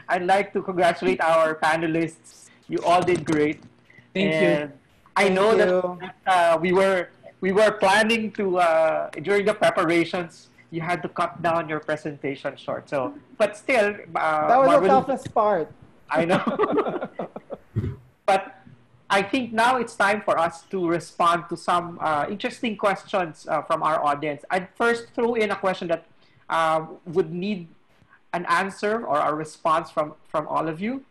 I'd like to congratulate our panelists. You all did great. Thank you. And I know that we were planning to during the preparations. You had to cut down your presentation short. So, but still, that was the toughest part. I know. But I think now it's time for us to respond to some interesting questions from our audience. I'd first throw in a question that would need an answer or a response from all of you.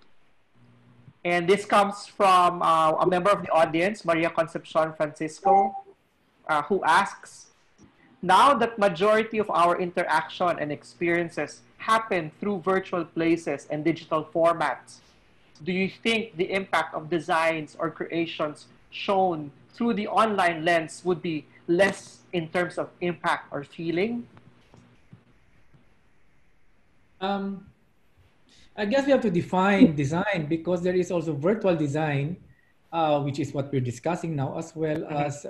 And this comes from a member of the audience, Maria Concepcion Francisco, who asks, now that majority of our interaction and experiences happen through virtual places and digital formats, do you think the impact of designs or creations shown through the online lens would be less in terms of impact or feeling? I guess we have to define design, because there is also virtual design, which is what we're discussing now, as well as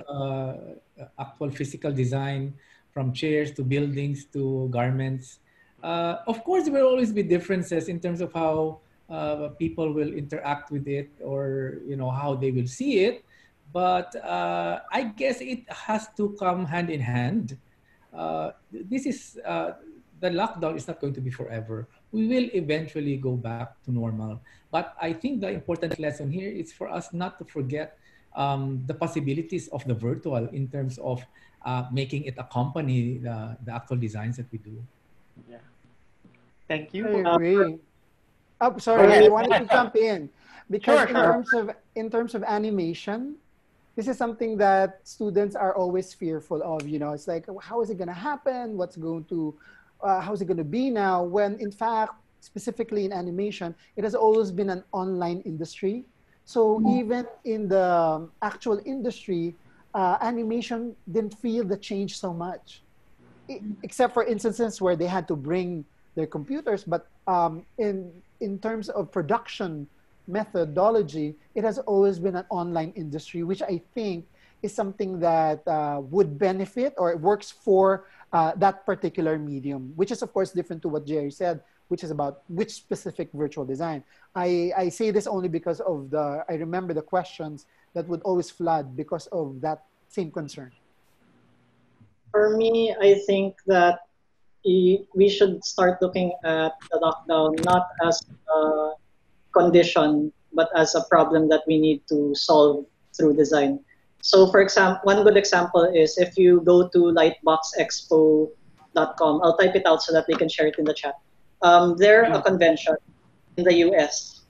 actual physical design, from chairs to buildings to garments. Of course, there will always be differences in terms of how people will interact with it, or how they will see it. But I guess it has to come hand in hand. This is the lockdown is not going to be forever. We will eventually go back to normal. But I think the important lesson here is for us not to forget the possibilities of the virtual in terms of making it accompany the actual designs that we do. Yeah. Thank you. I agree. Oh, sorry, I wanted to jump in because in terms of animation, this is something that students are always fearful of. It's like, how is it going to happen? How is it going to be now? When in fact, specifically in animation, it has always been an online industry. So even in the actual industry, animation didn't feel the change so much, except for instances where they had to bring their computers. But in terms of production methodology, it has always been an online industry, which I think is something that would benefit, or it works for that particular medium, which is of course different to what Gerry said, which is about which specific virtual design. I say this only because of I remember the questions that would always flood because of that same concern. For me, I think that we should start looking at the lockdown not as a condition, but as a problem that we need to solve through design. So for example, one good example is if you go to lightboxexpo.com, I'll type it out so that they can share it in the chat. They're a convention in the US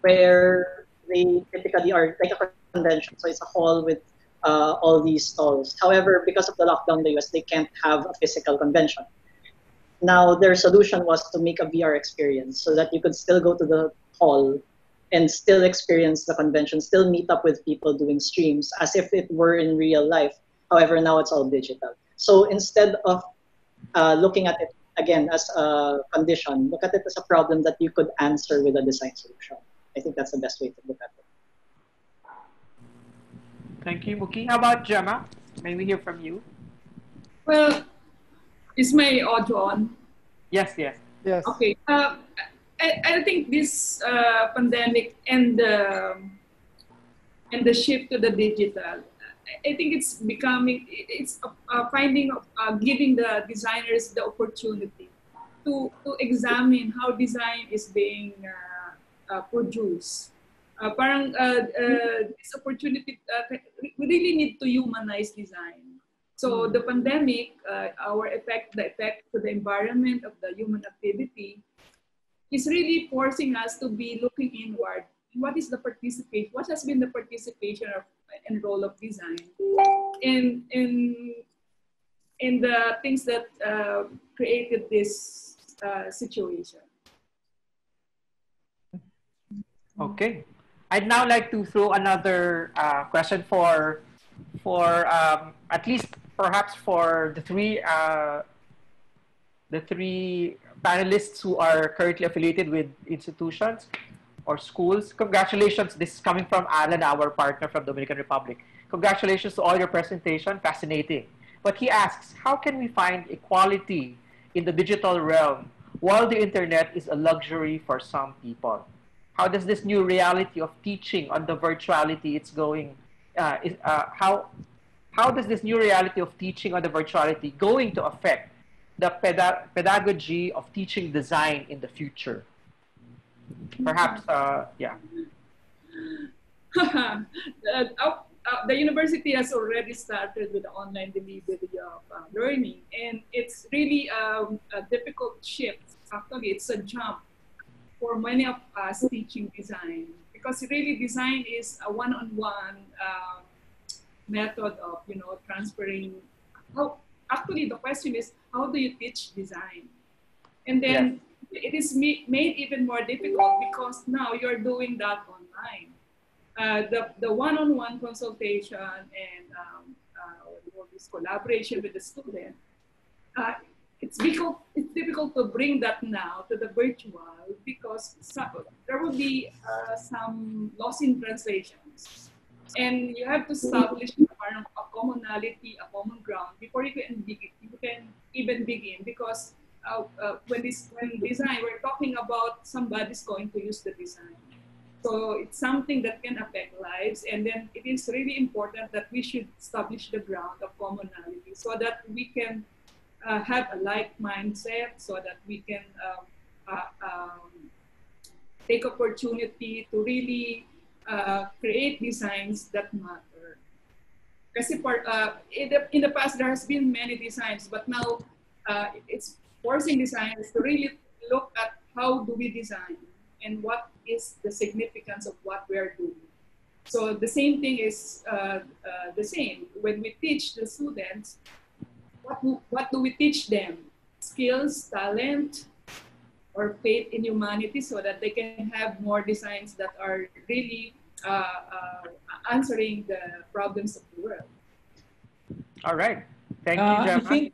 where they typically are like a convention. So it's a hall with all these stalls. However, because of the lockdown in the US, they can't have a physical convention. Now, their solution was to make a VR experience so that you could still go to the hall and still experience the convention, still meet up with people doing streams as if it were in real life. However, now it's all digital. So instead of looking at it again as a condition, look at it as a problem that you could answer with a design solution. I think that's the best way to look at it. Thank you, Mookie. How about Gemma? May we hear from you? Well, is my audio on? Yes, yes. Yes. Okay. I think this pandemic and the shift to the digital, I think it's becoming, it's finding, giving the designers the opportunity to examine how design is being produced. This opportunity, we really need to humanize design. So the pandemic, the effect to the environment of the human activity is really forcing us to be looking inward. What is the participation? What has been the participation and role of design in the things that created this situation? Okay. I'd now like to throw another question for at least perhaps for the three panelists who are currently affiliated with institutions or schools. Congratulations. This is coming from Alan, our partner from Dominican Republic. Congratulations to all your presentation. Fascinating. But he asks, how can we find equality in the digital realm while the internet is a luxury for some people. How does this new reality of teaching on the virtuality it's going, how does this new reality of teaching on the virtuality going to affect the pedagogy of teaching design in the future? Perhaps, yeah. The university has already started with the online delivery of learning, and it's really a difficult shift. Actually, it's a jump for many of us teaching design, because really design is a one-on-one method of transferring. How actually the question is, how do you teach design? And then it is made even more difficult because now you're doing that online. The one-on-one consultation and this collaboration with the student, it's difficult to bring that now to the virtual, because there will be some loss in translations, and you have to establish a commonality, a common ground before you can even begin, because when design, we're talking about somebody's going to use the design. So it's something that can affect lives, and then it is really important that we should establish the ground of commonality so that we can have a like mindset, so that we can take opportunity to really create designs that matter. Kasi in the past, there has been many designs, but now it's forcing designers to really look at how do we design and what is the significance of what we are doing. So the same thing is the same. When we teach the students, what do we teach them? Skills, talent, or faith in humanity, so that they can have more designs that are really answering the problems of the world. All right. Thank you, Gemma.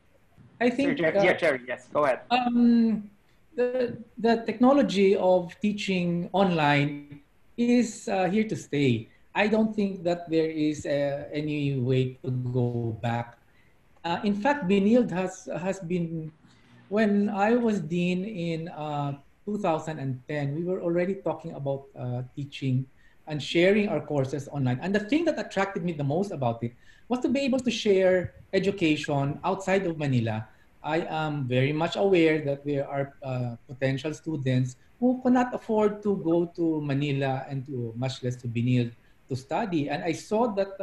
I think Gerry, yes, go ahead. The technology of teaching online is here to stay. I don't think that there is any way to go back. In fact, BNILD has been, when I was dean in 2010, we were already talking about teaching and sharing our courses online. And the thing that attracted me the most about it was to be able to share education outside of Manila. I am very much aware that there are potential students who cannot afford to go to Manila and to much less to BNILD to study. And I saw that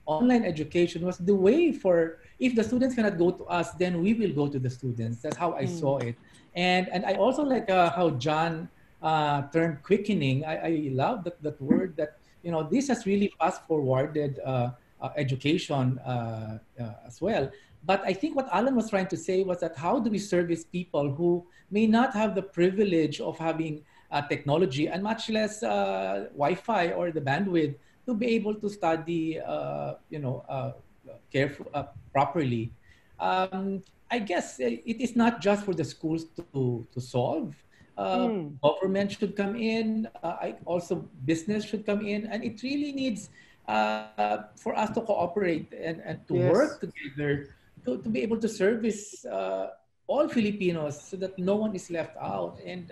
online education was the way for, if the students cannot go to us, then we will go to the students. That's how I saw it. And I also like how Jon termed quickening. I love that word, that, this has really fast forwarded education as well. But I think what Alan was trying to say was that how do we service people who may not have the privilege of having technology and much less Wi-Fi or the bandwidth to be able to study, properly. I guess it is not just for the schools to solve. Government should come in. Also, business should come in, and it really needs for us to cooperate and to work together to be able to service all Filipinos so that no one is left out. And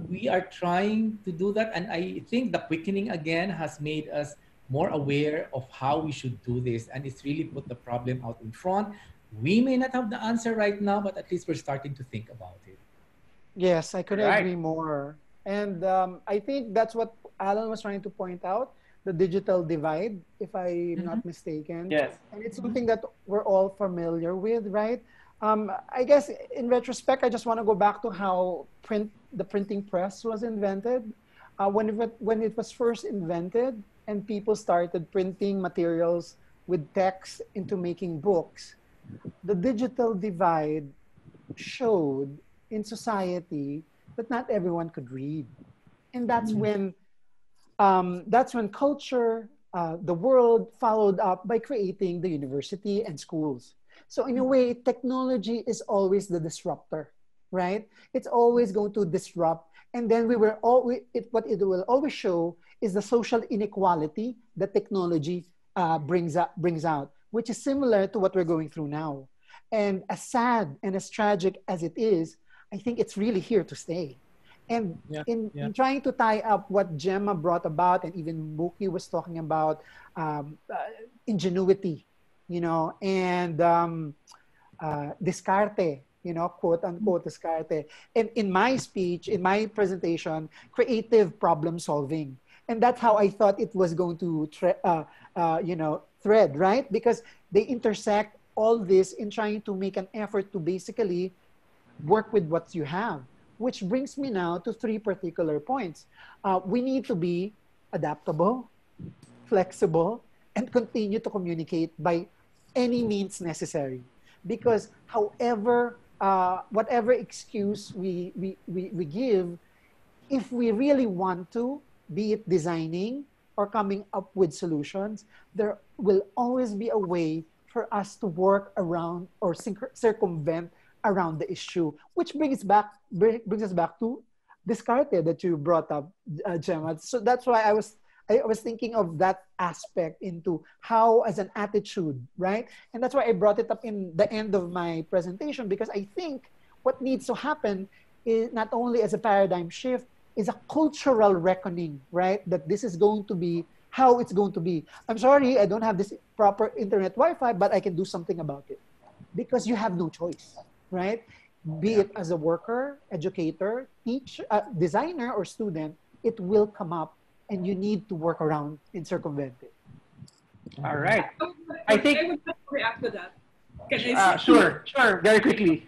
we are trying to do that. And I think the quickening again has made us more aware of how we should do this. And it's really put the problem out in front. We may not have the answer right now, but at least we're starting to think about it. Yes, I couldn't agree more. And I think that's what Alan was trying to point out, the digital divide, if I'm not mistaken. Yes. And it's something that we're all familiar with, right? I guess in retrospect, I just want to go back to how the printing press was invented. When it was first invented and people started printing materials with text into making books, the digital divide showed in society that not everyone could read. And that's when culture, the world followed up by creating the university and schools. So in a way, technology is always the disruptor, right? It's always going to disrupt. And then what it will always show is the social inequality that technology brings out, which is similar to what we're going through now. And as sad and as tragic as it is, I think it's really here to stay. And in trying to tie up what Gemma brought about, and even Mookie was talking about, ingenuity, you know, and discarte, you know, quote unquote discarte. And in my speech, in my presentation, creative problem solving. And that's how I thought it was going to, you know, thread, right? Because they intersect all this in trying to make an effort to basically work with what you have. Which brings me now to 3 particular points. We need to be adaptable, flexible, and continue to communicate by any means necessary. Because however, whatever excuse we give, if we really want to, be it designing or coming up with solutions, there will always be a way for us to work around or circumvent around the issue, which brings us back to discarte that you brought up, Gemma. So that's why I was thinking of that aspect into how as an attitude, right? And that's why I brought it up in the end of my presentation, because I think what needs to happen is not only as a paradigm shift, is a cultural reckoning, right? That this is going to be how it's going to be. I'm sorry, I don't have this proper internet Wi-Fi, but I can do something about it, because you have no choice, right? Be it as a worker, educator, teacher, designer, or student, it will come up, and you need to work around and circumvent it. All right. I think I would like to react to that. Can I say? Sure, very quickly.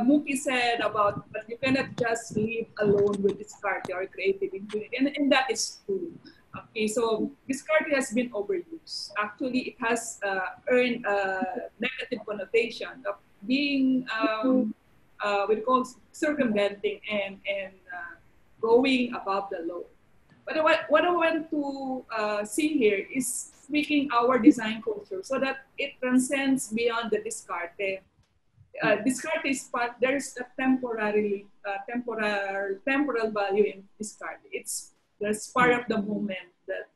Mookie said about that you cannot just live alone with discarte or creative ingenuity, and that is true. Okay, so discarte has been overused. Actually, it has earned a negative connotation of being what we call circumventing and going above the law. But what I want to see here is tweaking our design culture so that it transcends beyond the discarte. Discarte is part. There's a temporal value in discarte. There's part of the moment that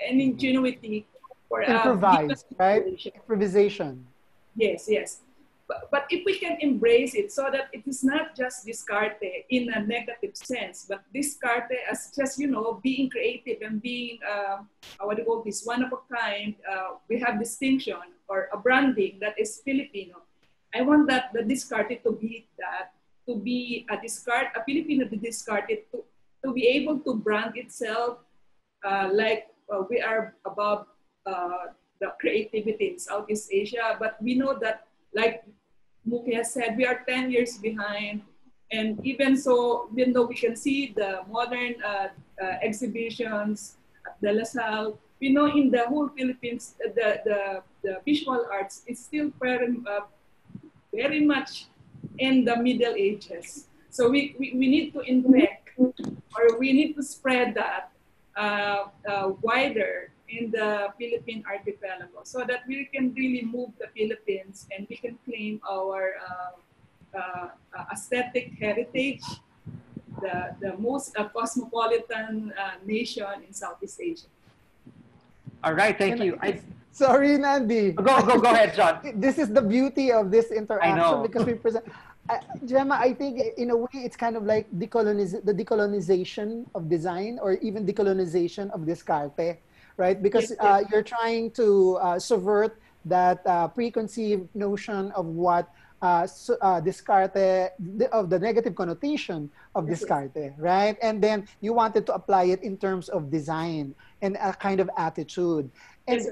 an ingenuity or improvise, right? Improvisation. Yes. But if we can embrace it so that it is not just discarte in a negative sense, but discarte as just, you know, being creative and being, what do you call this, one of a kind, we have distinction or a branding that is Filipino. I want that the discarte to be that, to be a Filipino discarte, to be able to brand itself like we are above the creativity in Southeast Asia, but we know that, like Mookie has said, we are 10 years behind. And even so, even though we can see the modern exhibitions at De La Salle, we know in the whole Philippines, the visual arts is still very much in the Middle Ages. So we need to infect, or we need to spread that wider in the Philippine archipelago, so that we can really move the Philippines and we can claim our aesthetic heritage, the most cosmopolitan nation in Southeast Asia. All right, thank you. Sorry, Nandi. Go ahead, Jon. This is the beauty of this interaction, because we present. Gemma, I think in a way it's kind of like the decolonization of design, or even decolonization of discarte, right? Because you're trying to subvert that preconceived notion of what discarte, of the negative connotation of discarte, right? And then you wanted to apply it in terms of design and a kind of attitude. And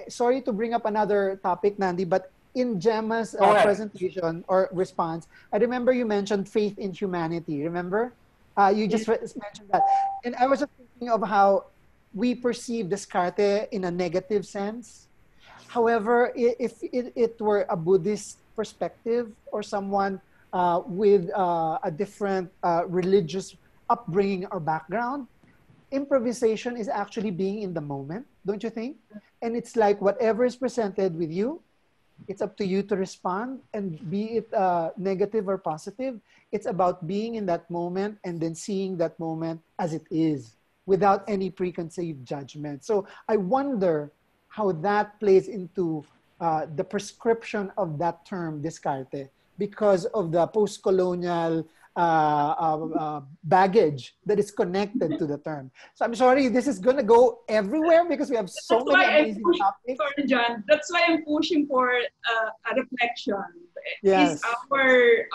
sorry to bring up another topic, Nandi, but in Gemma's presentation or response, I remember you mentioned faith in humanity. Remember? You just mentioned that. And I was just thinking of how we perceive discarte in a negative sense. However, if it were a Buddhist perspective, or someone with a different religious upbringing or background, improvisation is actually being in the moment, don't you think? And it's like whatever is presented with you, it's up to you to respond, and be it negative or positive. It's about being in that moment and then seeing that moment as it is, without any preconceived judgment. So I wonder how that plays into the prescription of that term discarte, because of the post-colonial baggage that is connected to the term. So I'm sorry, this is going to go everywhere because we have so many amazing topics. Sorry, John. That's why I'm pushing for a reflection. Yes. Is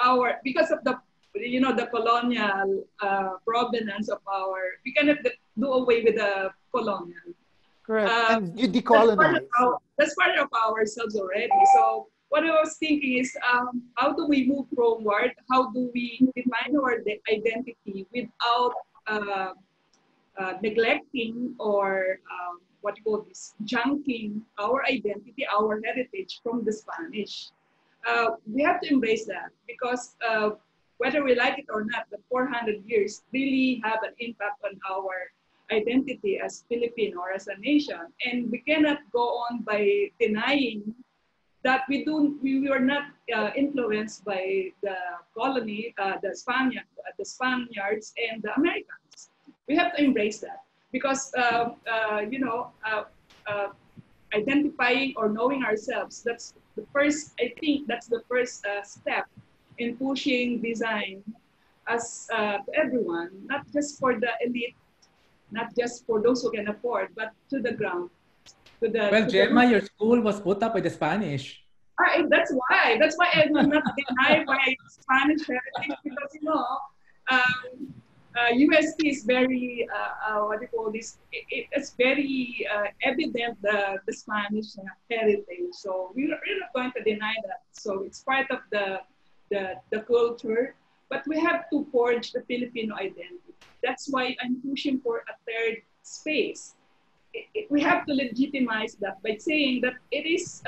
our because of the the colonial provenance of our, we cannot do away with the colonial. Correct. And you decolonize. That's part of ourselves already. So what I was thinking is, how do we move forward? How do we define our identity without neglecting or what you call this, junking our identity, our heritage from the Spanish? We have to embrace that because whether we like it or not, the 400 years really have an impact on our identity as Philippine or as a nation. And we cannot go on by denying that we were not influenced by the colony, the Spaniards and the Americans. We have to embrace that because identifying or knowing ourselves, that's the first, I think that's the first step in pushing design as to everyone, not just for the elite, not just for those who can afford, but to the ground. Well, Gemma, your school was put up by the Spanish. That's why I'm not denying my Spanish heritage because UST is very what do you call this? It's very evident the Spanish heritage. So we're not going to deny that. So it's part of the culture, but we have to forge the Filipino identity. That's why I'm pushing for a third space. We have to legitimize that by saying that it is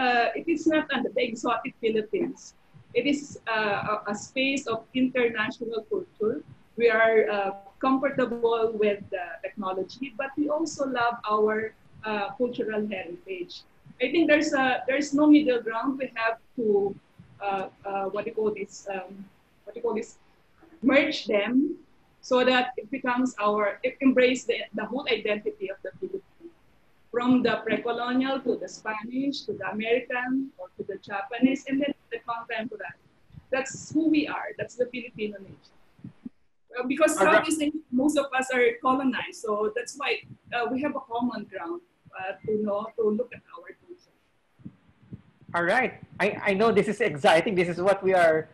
not under the exotic Philippines. It is a space of international culture. We are comfortable with technology, but we also love our cultural heritage. I think there's no middle ground. We have to merge them so that it becomes embrace the whole identity of the Philippines. From the pre-colonial to the Spanish, to the American, or to the Japanese, and then the contemporary. That's who we are. That's the Filipino nation. Because Southeast Asia, most of us are colonized, so that's why we have a common ground to look at our culture. All right. I know this is exciting. This is what we are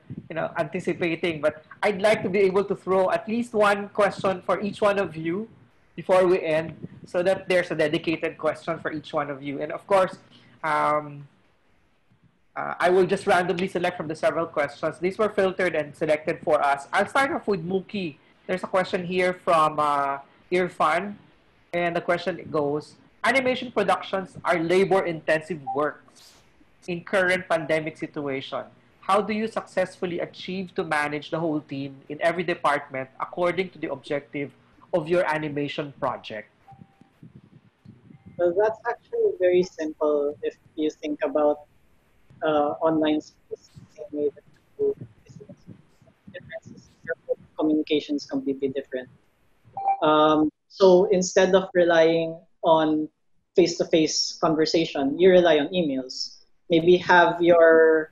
anticipating, but I'd like to be able to throw at least one question for each one of you before we end, so that there's a dedicated question for each one of you. And of course, I will just randomly select from the several questions. These were filtered and selected for us. I'll start off with Mookie. There's a question here from Irfan, and the question goes, animation productions are labor-intensive works in current pandemic situation. How do you successfully achieve to manage the whole team in every department according to the objective of your animation project? Well, that's actually very simple if you think about online space, the same way that you do business. Differences, your communication is completely different. So instead of relying on face-to-face conversation, you rely on emails. Maybe have your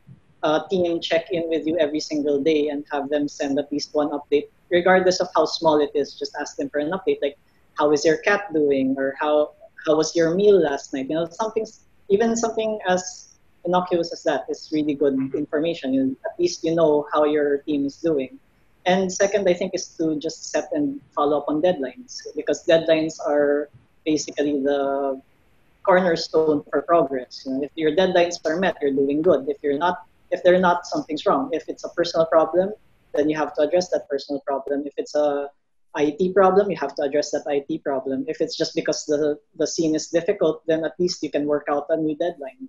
team check in with you every single day and have them send at least one update, regardless of how small it is. Just ask them for an update, like how is your cat doing, or how was your meal last night? Even something as innocuous as that is really good information. At least you know how your team is doing. And second, I think, is to just set and follow up on deadlines, because deadlines are basically the cornerstone for progress. If your deadlines are met, you're doing good. If they're not, something's wrong. If it's a personal problem, then you have to address that personal problem. If it's a IT problem, you have to address that IT problem. If it's just because the scene is difficult, then at least you can work out a new deadline.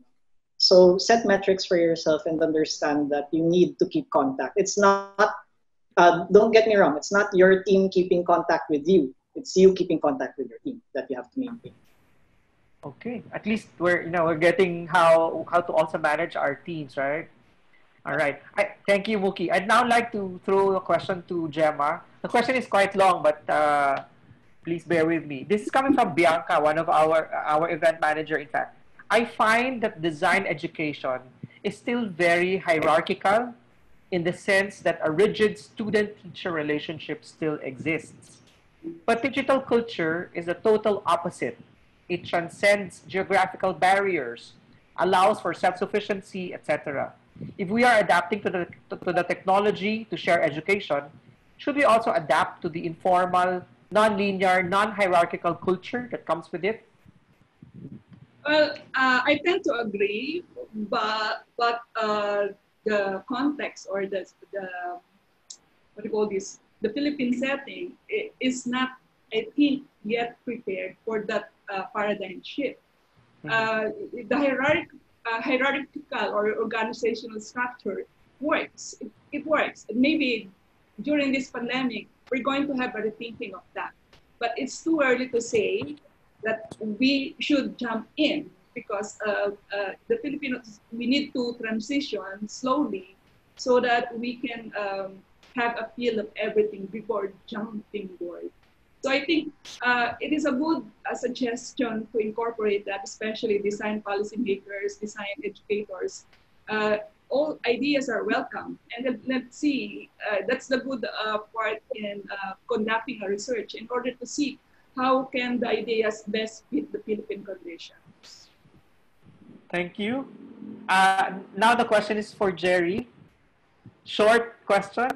So set metrics for yourself and understand that you need to keep contact. It's not, don't get me wrong, it's not your team keeping contact with you. It's you keeping contact with your team that you have to maintain. Okay, at least we're getting how to also manage our teams, right? All right. Thank you, Mookie. I'd now like to throw a question to Gemma. The question is quite long, but please bear with me. This is coming from Bianca, one of our event manager, in fact. I find that design education is still very hierarchical in the sense that a rigid student-teacher relationship still exists. But digital culture is the total opposite. It transcends geographical barriers, allows for self-sufficiency, etc. If we are adapting to the technology to share education, should we also adapt to the informal, non-linear, non-hierarchical culture that comes with it? Well, I tend to agree, but the context or the what do you call this, the Philippine setting is not, I think, yet prepared for that paradigm shift. The hierarchical or organizational structure works. It works. Maybe during this pandemic, we're going to have a rethinking of that. But it's too early to say that we should jump in because the Filipinos, we need to transition slowly so that we can have a feel of everything before jumping board. So I think it is a good suggestion to incorporate that, especially design policymakers, design educators. All ideas are welcome. And let's see, that's the good part in conducting a research in order to see how can the ideas best fit the Philippine conditions. Thank you. Now the question is for Gerry. Short question.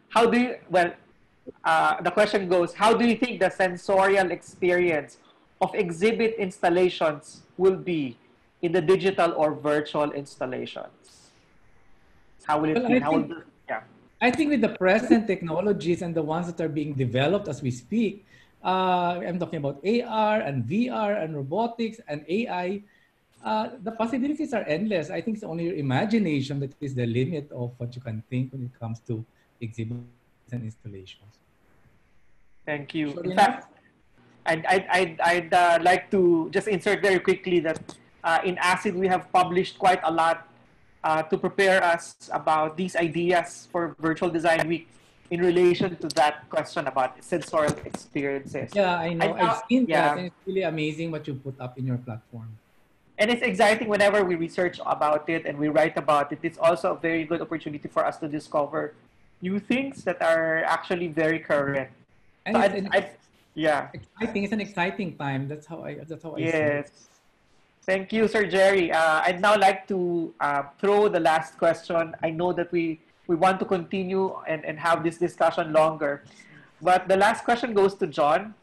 How do you, well, the question goes, how do you think the sensorial experience of exhibit installations will be in the digital or virtual installations? How will it Well, be? How will yeah. I think with the present technologies and the ones that are being developed as we speak, I'm talking about AR and VR and robotics and AI. The possibilities are endless. I think it's only your imagination that is the limit of what you can think when it comes to exhibits and installations. Thank you. Sure In enough. fact, I'd like to just insert very quickly that in ACIIID we have published quite a lot to prepare us about these ideas for Virtual Design Week in relation to that question about sensorial experiences. Yeah, I know. I've seen yeah. that, and it's really amazing what you put up in your platform. And it's exciting whenever we research about it and we write about it. It's also a very good opportunity for us to discover new things that are actually very current. And So yeah. exciting. It's an exciting time. That's how I see it. Yes. Thank you, Sir Gerry. I'd now like to throw the last question. I know that we want to continue and have this discussion longer. But the last question goes to Jon.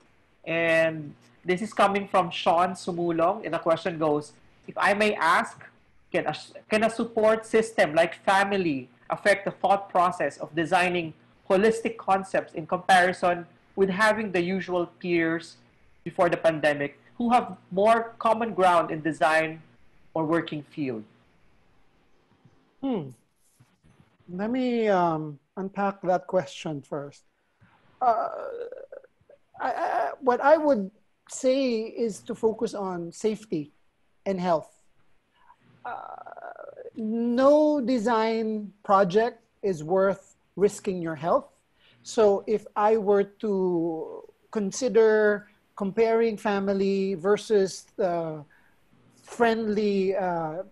And this is coming from Sean Sumulong. And the question goes, if I may ask, can a support system like family affect the thought process of designing holistic concepts in comparison with having the usual peers before the pandemic who have more common ground in design or working field? Let me unpack that question first. What I would say is to focus on safety and health. No design project is worth risking your health. So if I were to consider comparing family versus friendly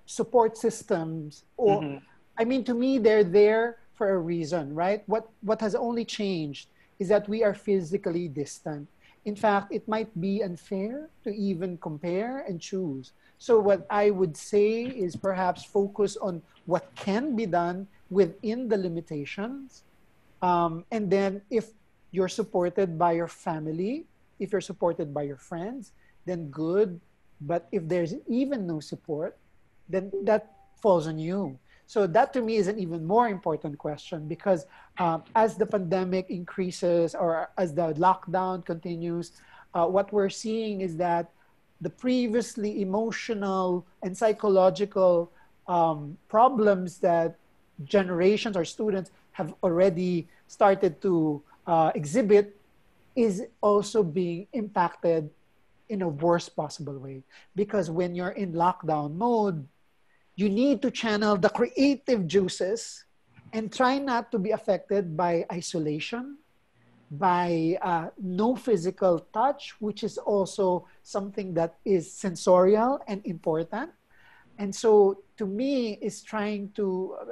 support systems, or I mean, to me, they're there for a reason, right? What has only changed is that we are physically distant. In fact, it might be unfair to even compare and choose. So what I would say is perhaps focus on what can be done within the limitations. And then if you're supported by your family, if you're supported by your friends, then good. But if there's even no support, then that falls on you. So that to me is an even more important question because as the pandemic increases or as the lockdown continues, what we're seeing is that the previously emotional and psychological problems that generations or students have already started to exhibit is also being impacted in a worst possible way. Because when you're in lockdown mode, you need to channel the creative juices and try not to be affected by isolation, by no physical touch, which is also something that is sensorial and important. And so to me,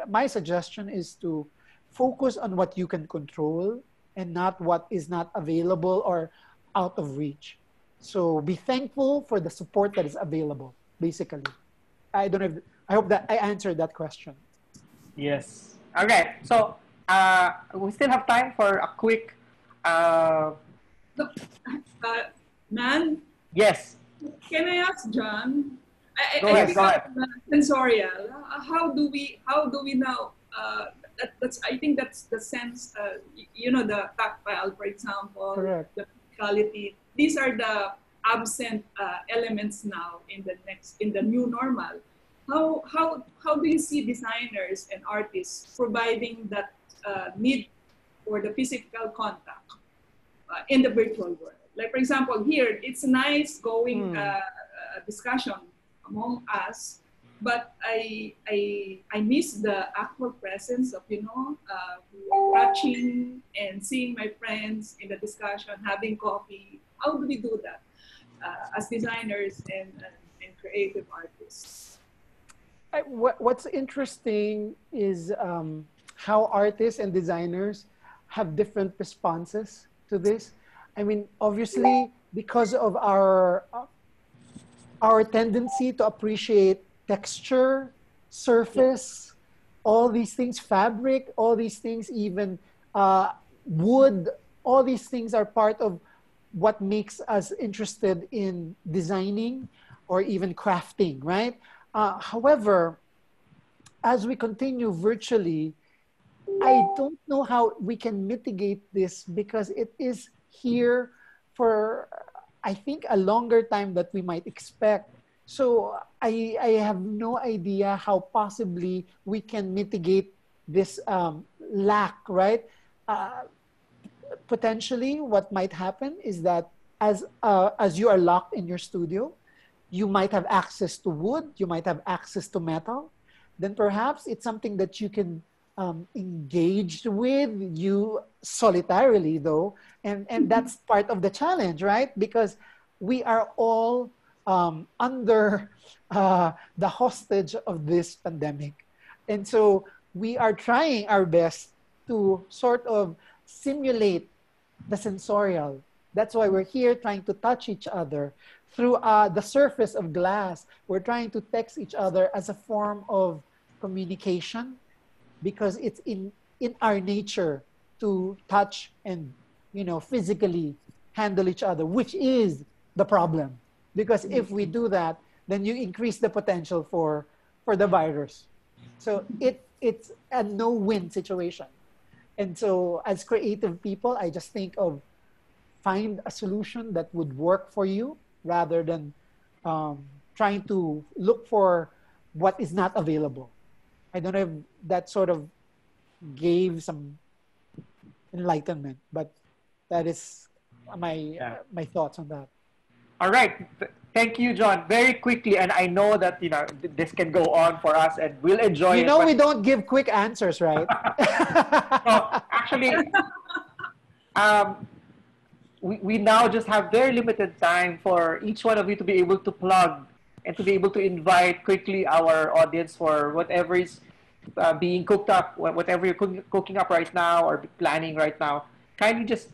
my suggestion is to focus on what you can control and not what is not available or out of reach. So be thankful for the support that is available, basically. I don't know if, I hope that I answered that question. Yes. Okay. So we still have time for a quick. Man, Yes. can I ask John? Go ahead. Go ahead. Sensorial. How do we now? That's I think that's the sense. You know, the tactile, for example, Correct. the physicality. These are the absent elements now in the new normal. How do you see designers and artists providing that need for the physical contact in the virtual world? Like, for example, here, it's a nice going discussion among us, but I miss the actual presence of, touching and seeing my friends in the discussion, having coffee. How do we do that as designers and creative artists? What's interesting is how artists and designers have different responses to this. I mean, obviously, because of our tendency to appreciate texture, surface, all these things, fabric, all these things, even wood, all these things are part of what makes us interested in designing or even crafting, right? However, as we continue virtually, I don't know how we can mitigate this because it is here for, I think, a longer time that we might expect. So I have no idea how possibly we can mitigate this lack, right? Potentially, what might happen is that as you are locked in your studio, you might have access to wood, you might have access to metal. Then perhaps it's something that you can engage with you solitarily, though, and that's part of the challenge, right? Because we are all under the hostage of this pandemic, and so we are trying our best to sort of simulate the sensorial. That's why we're here trying to touch each other through the surface of glass. We're trying to text each other as a form of communication, because it's in our nature to touch and physically handle each other, which is the problem. Because if we do that, then you increase the potential for the virus. So it's a no-win situation. And so as creative people, I just think of find a solution that would work for you rather than trying to look for what is not available. I don't know if that sort of gave some enlightenment, but that is my thoughts on that. All right. Thank you, John. Very quickly, and I know that this can go on for us, and we'll enjoy it. We don't give quick answers, right? No, actually, we now just have very limited time for each one of you to be able to plug and to be able to invite quickly our audience for whatever is being cooked up, whatever you're cooking up right now or planning right now. Kindly just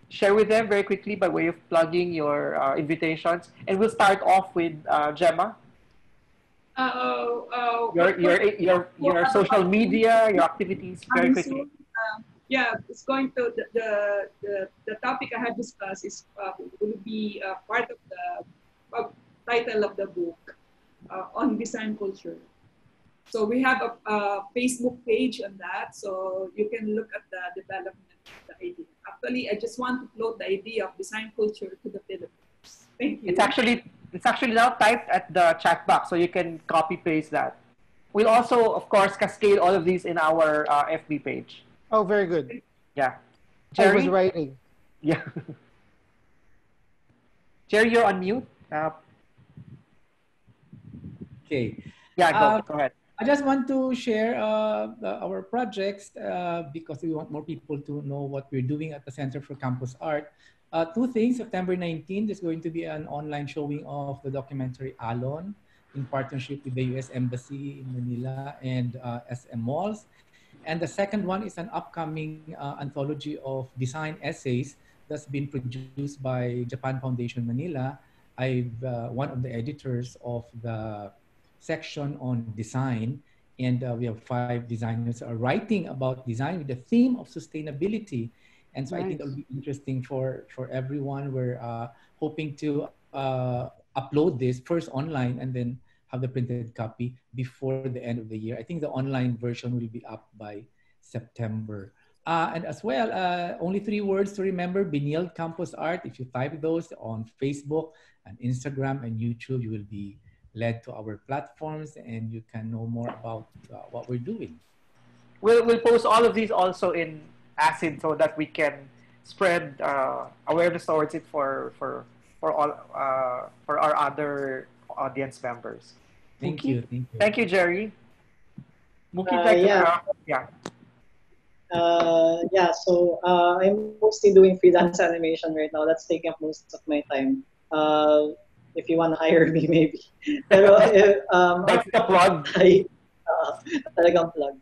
share with them very quickly by way of plugging your invitations. And we'll start off with Gemma. Your social media, your activities, very quickly. Yeah, it's going to the topic I had discussed is will be part of the title of the book on design culture. So we have a Facebook page on that, so you can look at the development of the idea. Actually, I just want to float the idea of design culture to the Philippines. Thank you. It's actually now typed at the chat box, so you can copy paste that. We'll also, of course, cascade all of these in our FB page. Oh, very good. Yeah. Gerry? I was writing. Yeah. Gerry, you're on mute. Okay. Yeah, go ahead. I just want to share our projects because we want more people to know what we're doing at the Center for Campus Art. Two things. September 19th, there's going to be an online showing of the documentary Alon in partnership with the U.S. Embassy in Manila and SM Malls. And the second one is an upcoming anthology of design essays that's been produced by Japan Foundation Manila. I'm one of the editors of the section on design, and we have 5 designers are writing about design with the theme of sustainability. And so I think it'll be interesting for everyone. We're hoping to upload this first online and then have the printed copy before the end of the year. I think the online version will be up by September. And as well, only 3 words to remember: Benilde Campus Art. If you type those on Facebook and Instagram and YouTube, you will be led to our platforms and you can know more about what we're doing. We'll post all of these also in ACIIID so that we can spread awareness towards it for all for our other audience members. Thank Mookie? you. Thank you. Thank you, Gerry. Mookie, yeah. So I'm mostly doing freelance animation right now. That's taking up most of my time. If you want to hire me, maybe. Pero that's the plug. Talagang plug.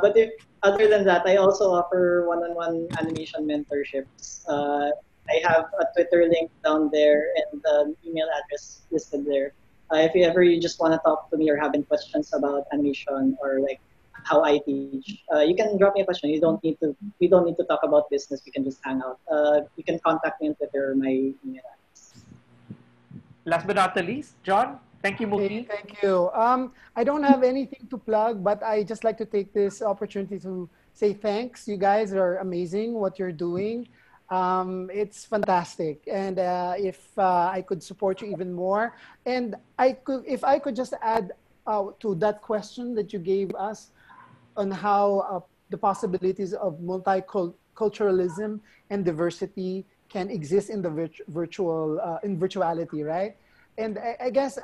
But other than that, I also offer one-on-one animation mentorships. I have a Twitter link down there and an email address listed there. If you just want to talk to me or have any questions about animation or like how I teach, you can drop me a question. We don't need to talk about business. We can just hang out. You can contact me on Twitter or my email address. Last but not the least, John. Thank you, Mookie. Thank you. I don't have anything to plug, but I just like to take this opportunity to say thanks. You guys are amazing what you're doing. It's fantastic. And if I could support you even more, and if I could just add to that question that you gave us on how the possibilities of multiculturalism and diversity can exist in the virtuality, right? And I guess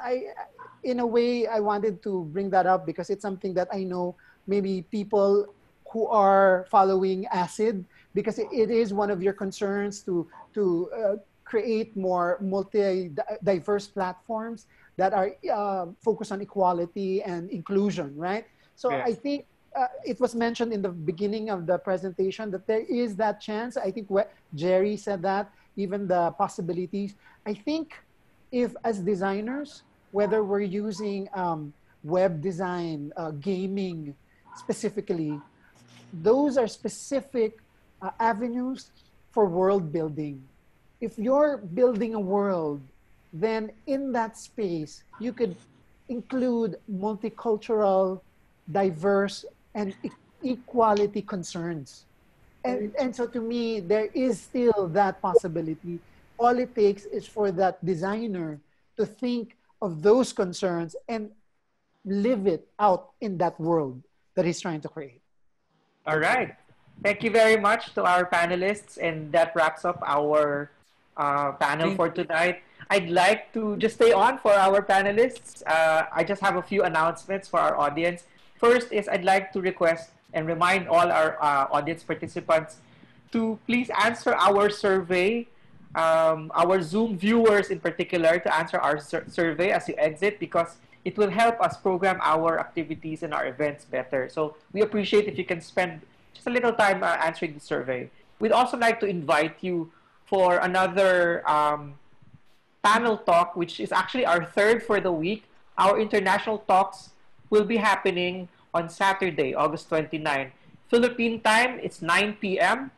in a way, I wanted to bring that up because it's something that I know maybe people who are following ACIIID, because it is one of your concerns to create more diverse platforms that are focused on equality and inclusion, right? So I think it was mentioned in the beginning of the presentation that there is that chance. I think what Gerry said, that even the possibilities. I think if as designers, whether we're using web design, gaming specifically, those are specific avenues for world building. If you're building a world, then in that space, you could include multicultural, diverse, and equality concerns. And so to me, there is still that possibility. All it takes is for that designer to think of those concerns and live it out in that world that he's trying to create. All right. Thank you very much to our panelists. And that wraps up our panel for tonight. I'd like to just stay on for our panelists. I just have a few announcements for our audience. First is I'd like to request and remind all our audience participants to please answer our survey, our Zoom viewers in particular, to answer our survey as you exit, because it will help us program our activities and our events better. So we appreciate if you can spend just a little time answering the survey. We'd also like to invite you for another panel talk, which is actually our third for the week. Our international talks will be happening on Saturday, August 29. Philippine time, it's 9 p.m.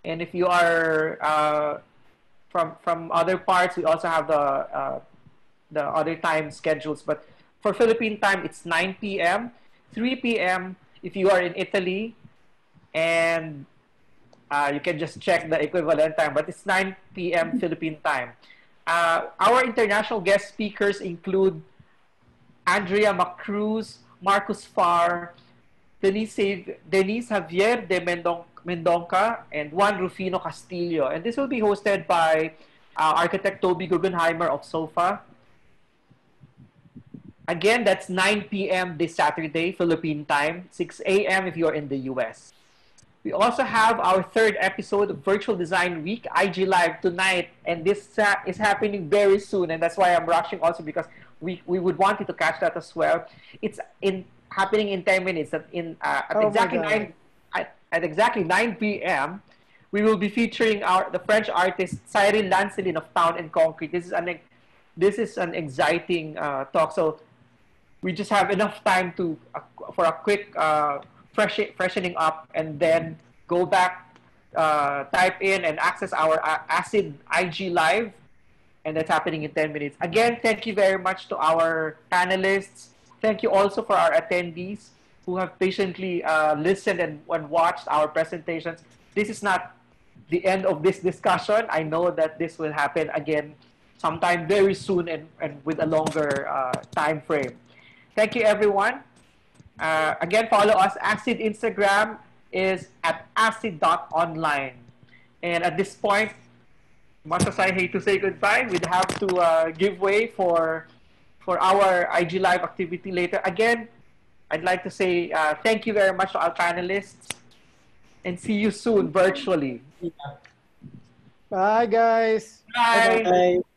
And if you are from other parts, we also have the other time schedules. But for Philippine time, it's 9 p.m., 3 p.m. if you are in Italy, and you can just check the equivalent time, but it's 9 p.m. Philippine time. Our international guest speakers include Andrea Macruz, Marcus Farr, Denise Javier de Mendonca, and Juan Rufino Castillo. And this will be hosted by architect Toby Guggenheimer of SOFA. Again, that's 9 p.m. this Saturday, Philippine time, 6 a.m. if you're in the US. We also have our third episode of Virtual Design Week, IG Live tonight, and this is happening very soon, and that's why I'm rushing also, because we would want you to catch that as well. It's in happening in 10 minutes. At Oh my exactly God. at exactly 9 p.m., we will be featuring the French artist Cyril Lancelin of Town and Concrete. This is an exciting talk. So we just have enough time to for a quick freshening up, and then go back, type in and access our ACIID IG Live, and that's happening in 10 minutes. Again, thank you very much to our panelists. Thank you also for our attendees who have patiently listened and watched our presentations. This is not the end of this discussion. I know that this will happen again sometime very soon, and with a longer time frame. Thank you, everyone. Again, follow us. ACIID Instagram is at acid.online. And at this point, much as I hate to say goodbye, we'd have to give way for our IG Live activity later. Again, I'd like to say thank you very much to our panelists, and see you soon virtually. Bye, guys. Bye. Bye.